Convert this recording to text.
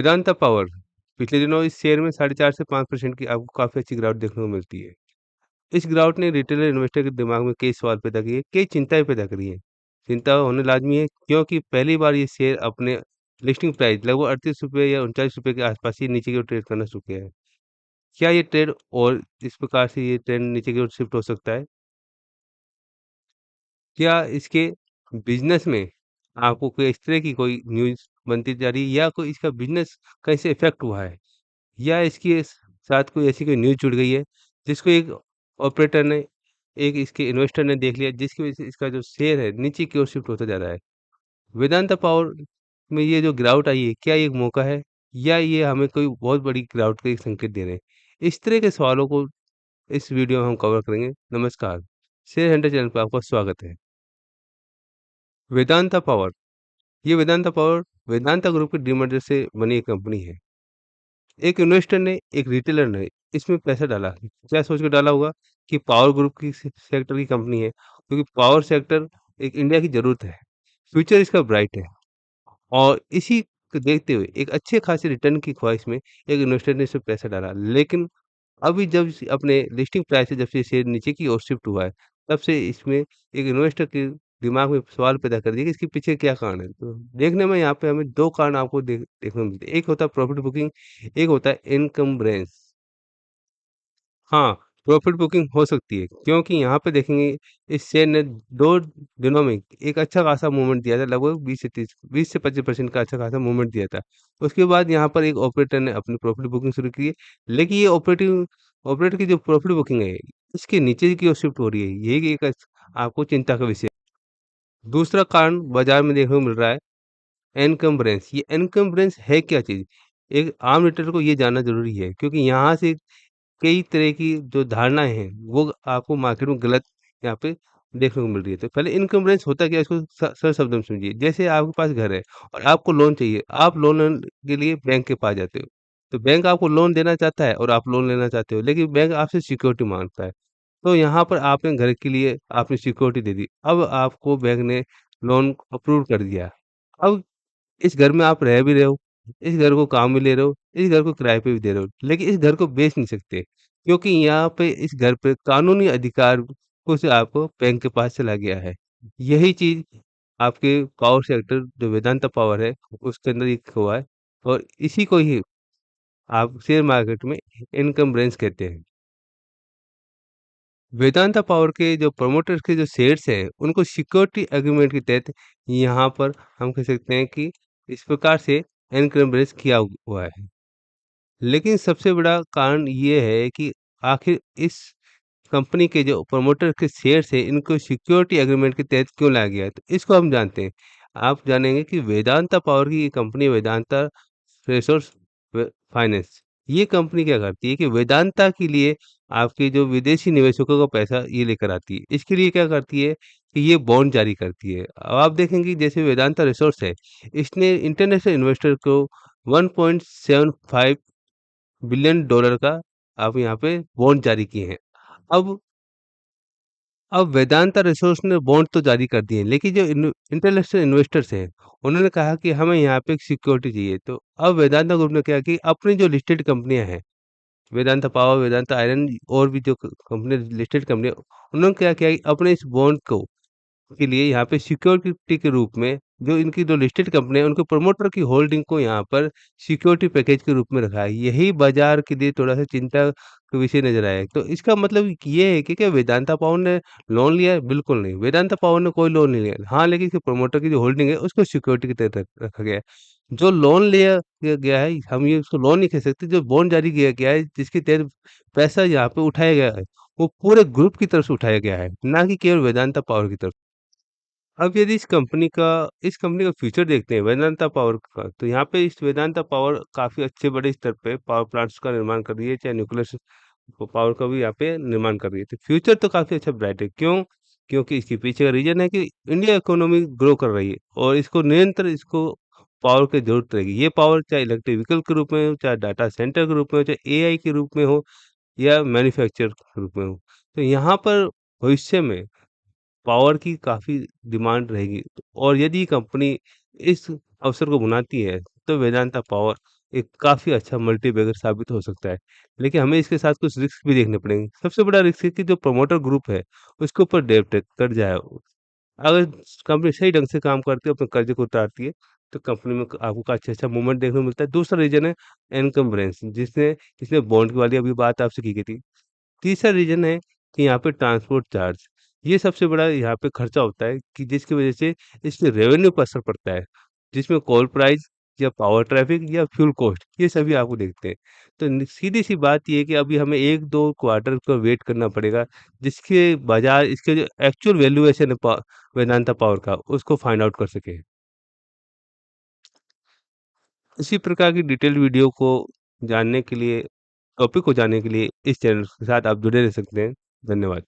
Vedanta power पिछले दिनों इस शेयर में 4.5 से 5% की आपको काफ़ी अच्छी गिरावट देखने को मिलती है। इस गिरावट ने रिटेलर इन्वेस्टर के दिमाग में कई सवाल पैदा किए, कई चिंताएँ पैदा करी हैं। चिंता होने लाज़मी है क्योंकि पहली बार ये शेयर अपने लिस्टिंग प्राइस लगभग ₹38 या ₹39 के आसपास ही नीचे की ओर ट्रेड करना शुरू किया है। क्या ये ट्रेड और इस प्रकार से ये ट्रेंड नीचे की ओर शिफ्ट हो सकता है? क्या इसके बिज़नेस में आपको कोई इस तरह की कोई न्यूज़ बनती जा रही है या कोई इसका बिज़नेस कहीं से इफ़ेक्ट हुआ है? या इसके साथ कोई ऐसी कोई न्यूज़ जुड़ गई है, जिसको एक ऑपरेटर ने, एक इसके इन्वेस्टर ने देख लिया, जिसकी वज़ह से इसका जो शेयर है, नीचे की ओर शिफ्ट होता जा रहा है। वेदांता पावर में ये जो गिरावट आई है, क्या ये एक मौका है या ये हमें कोई बहुत बड़ी गिरावट का एक संकेत दे रहे हैं? इस तरह के सवालों को इस वीडियो में हम कवर करेंगे। नमस्कार, शेयर हंटर चैनल पे आपका स्वागत है। वेदांता पावर, ये वेदांता पावर वेदांता ग्रुप के डीमर्जर से बनी एक कंपनी है। एक इन्वेस्टर ने, एक रिटेलर ने इसमें पैसा डाला। क्या सोच के डाला होगा कि पावर ग्रुप की सेक्टर की कंपनी है, क्योंकि पावर सेक्टर एक इंडिया की ज़रूरत है। फ्यूचर इसका ब्राइट है और इसी को देखते हुए एक अच्छे खासे रिटर्न की ख्वाहिश में एक इन्वेस्टर ने इसमें पैसा डाला। लेकिन अभी जब इस अपने लिस्टिंग प्राइस से जब से शेयर नीचे की ओर शिफ्ट हुआ है, तब से इसमें एक इन्वेस्टर के दिमाग में सवाल पैदा कर दिया कि इसके पीछे क्या कारण है? तो देखने में यहाँ पे हमें 2 कारण आपको देखने को मिलते हैं। एक होता है प्रॉफिट बुकिंग, एक होता है इनकम्बरेंस। हाँ, प्रॉफिट बुकिंग हो सकती है क्योंकि यहाँ पे देखेंगे इस शेयर ने 2 दिनों में एक अच्छा खासा मूवमेंट दिया था, लगभग 20 से 25% का अच्छा खासा मूवमेंट दिया था। उसके बाद यहाँ पर एक ऑपरेटर ने अपनी प्रॉफिट बुकिंग शुरू की है, लेकिन ये ऑपरेटर की जो प्रॉफिट बुकिंग है, इसके नीचे की ओर शिफ्ट हो रही है। यही एक आपको चिंता का विषय है। दूसरा कारण बाज़ार में देखने को मिल रहा है एनकम्बरेंस। ये एनकम्बरेंस है क्या चीज़? एक आम रीडर को ये जानना ज़रूरी है क्योंकि यहाँ से कई तरह की जो धारणाएँ हैं, वो आपको मार्केट में गलत यहाँ पे देखने को मिल रही है। तो पहले इनकम्बरेंस होता क्या है इसको सरल शब्दों में समझिए। जैसे आपके पास घर है और आपको लोन चाहिए, आप लोन लेने के लिए बैंक के पास जाते हो। तो बैंक आपको लोन देना चाहता है और आप लोन लेना चाहते हो, लेकिन बैंक आपसे सिक्योरिटी माँगता है। तो यहाँ पर आपने घर के लिए आपने सिक्योरिटी दे दी। अब आपको बैंक ने लोन अप्रूव कर दिया। अब इस घर में आप रह भी रहे हो, इस घर को काम में ले रहे हो, इस घर को किराए पे भी दे रहे हो, लेकिन इस घर को बेच नहीं सकते, क्योंकि यहाँ पे इस घर पे कानूनी अधिकार को से आपको बैंक के पास चला गया है। यही चीज़ आपके पावर सेक्टर जो वेदांता पावर है, उसके अंदर एक हुआ है और इसी को ही आप शेयर मार्केट में इनकम्बरेंस कहते हैं। वेदांता पावर के जो प्रमोटर्स के जो शेयर्स हैं, उनको सिक्योरिटी एग्रीमेंट के तहत यहाँ पर हम कह सकते हैं कि इस प्रकार से एनकम्बरेंस किया हुआ है। लेकिन सबसे बड़ा कारण ये है कि आखिर इस कंपनी के जो प्रमोटर के शेयर्स हैं, इनको सिक्योरिटी एग्रीमेंट के तहत क्यों लाया गया है? तो इसको हम जानते हैं। आप जानेंगे कि वेदांता पावर की ये कंपनी वेदांता रिसोर्स फाइनेंस, ये कंपनी क्या करती है कि वेदांता के लिए आपके जो विदेशी निवेशकों का पैसा ये लेकर आती है। इसके लिए क्या करती है कि ये बॉन्ड जारी करती है। अब आप देखेंगे जैसे वेदांता रिसोर्स है, इसने इंटरनेशनल इन्वेस्टर को 1.75 बिलियन डॉलर का आप यहाँ पे बॉन्ड जारी किए हैं। अब अब वेदांता रिसोर्स ने बॉन्ड तो जारी कर दिए, लेकिन जो इंटरनेशनल इन्वेस्टर्स हैं, उन्होंने कहा कि हमें यहाँ पे एक सिक्योरिटी चाहिए। तो अब वेदांता ग्रुप ने क्या कि अपनी जो लिस्टेड कंपनियां हैं, वेदांता पावर, वेदांता आयरन और भी जो कंपनी लिस्टेड कंपनी, उन्होंने क्या किया कि अपने इस बॉन्ड को के लिए यहाँ पे सिक्योरिटी के रूप में जो इनकी जो लिस्टेड कंपनी है, उनके प्रमोटर की होल्डिंग को यहाँ पर सिक्योरिटी पैकेज के रूप में रखा है। यही बाज़ार के लिए थोड़ा-सा चिंता का विषय नज़र आया है। तो इसका मतलब ये है कि क्या वेदांता पावर ने लोन लिया है? बिल्कुल नहीं, वेदांता पावर ने कोई लोन नहीं लिया। हाँ, लेकिन इसके प्रमोटर की जो होल्डिंग है, उसको सिक्योरिटी के तहत रखा गया है। जो लोन लिया गया है, हम ये उसको लोन नहीं कह सकते, जो बॉन्ड जारी किया गया है, जिसके तहत पैसा यहाँ पे उठाया गया है, वो पूरे ग्रुप की तरफ से उठाया गया है, ना कि केवल वेदांता पावर की तरफ। अब यदि इस कंपनी का फ्यूचर देखते हैं वेदांता पावर का, तो यहाँ पे इस वेदांता पावर काफ़ी अच्छे बड़े स्तर पे पावर प्लांट्स का निर्माण कर रही है, चाहे न्यूक्लियर पावर का भी यहाँ पे निर्माण कर रही है। तो फ्यूचर तो काफ़ी अच्छा ब्राइट है। क्यों? क्योंकि इसके पीछे का रीज़न है कि इंडिया इकोनॉमी ग्रो कर रही है और इसको निरंतर इसको पावर की ज़रूरत रहेगी। ये पावर चाहे इलेक्ट्रिक व्हीकल के रूप में हो, चाहे डाटा सेंटर के रूप में हो, चाहे एआई के रूप में हो या मैन्युफैक्चर के रूप में हो। तो यहाँ पर भविष्य में पावर की काफ़ी डिमांड रहेगी और यदि कंपनी इस अवसर को बनाती है, तो वेदांता पावर एक काफ़ी अच्छा मल्टीबैगर साबित हो सकता है। लेकिन हमें इसके साथ कुछ रिस्क भी देखने पड़ेंगे। सबसे बड़ा रिस्क है कि जो प्रमोटर ग्रुप है, उसके ऊपर डेब्ट कट जाए। अगर कंपनी सही ढंग से काम करती है, अपने कर्ज़े को उतारती है, तो कंपनी में आपको का अच्छा-अच्छा मूवमेंट देखने को मिलता है। दूसरा रीज़न है एनकम्बरेंस जिसने इसमें बॉन्ड वाली अभी बात आपसे की गई थी। तीसरा रीज़न है कि यहाँ पे ट्रांसपोर्ट चार्ज, ये सबसे बड़ा यहाँ पे खर्चा होता है कि जिसकी वज़ह से इसके रेवेन्यू पर असर पड़ता है, जिसमें कोल प्राइस या पावर ट्रैफ़िक या फ्यूल कॉस्ट ये सभी आपको देखते हैं। तो न सीधी-सी बात ये है कि अभी हमें 1-2 क्वार्टर का वेट करना पड़ेगा, जिसके बाज़ार इसके जो एक्चुअल वैल्यूएशन है वेदांता पावर का, उसको फाइंड आउट कर सकें। इसी प्रकार की डिटेल्ड वीडियो को जानने के लिए टॉपिक को जानने के लिए इस चैनल के साथ आप जुड़े रह सकते हैं। धन्यवाद।